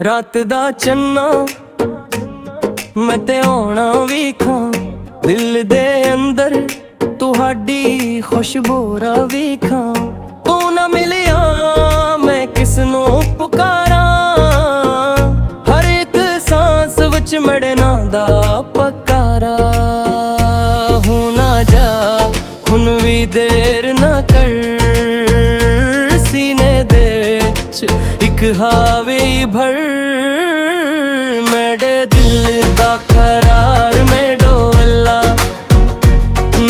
रात दा चन्ना मैं ते आउणा वेखां दिल दे अंदर तुहाडी खुशबोरा वेखां। तू ना मिलिया मैं किसनू पुकारा, हर एक सांस विच मड़ना दा पकारा। हूं ना जा हुन भी देर ना कर, सीने दे एक हावे भर। मेरे दिल दा करार में डोला,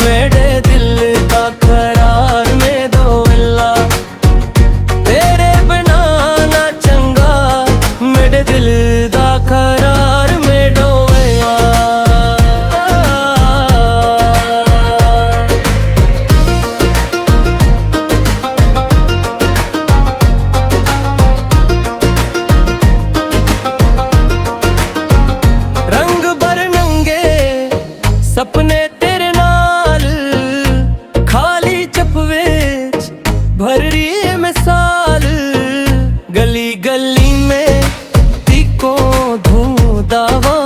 मेरे दिल दा करार में डोला। तेरे बिना ना चंगा मेरे दिल दा करार में डोला। सपने तेरे नाल खाली चपवे भर रही है मिसाल। गली गली में तीको धूदावा,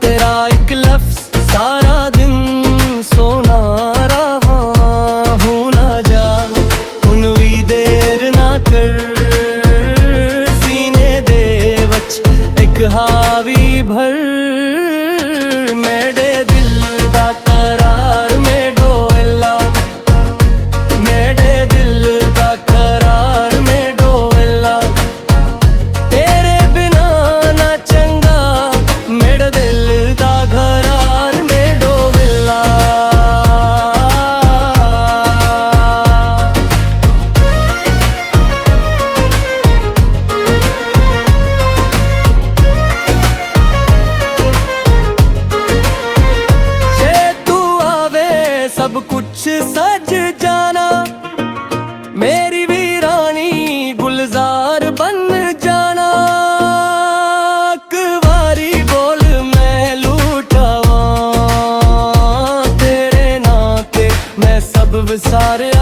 तेरा एक लफ्ज सारा दिन सोना रहा। हूं ना जा हुन भी देर ना कर, सीने दे वच एक हावी भर। मेरे करार में डोला, मेरे दिल का करार में डोला। तेरे बिना ना चंगा मेरे दिल का करार में डोला। सब कुछ सज जाना, मेरी वीरानी गुलजार बन जाना। कवारी बोल मैं लूटावा, तेरे नाते मैं सब विसारे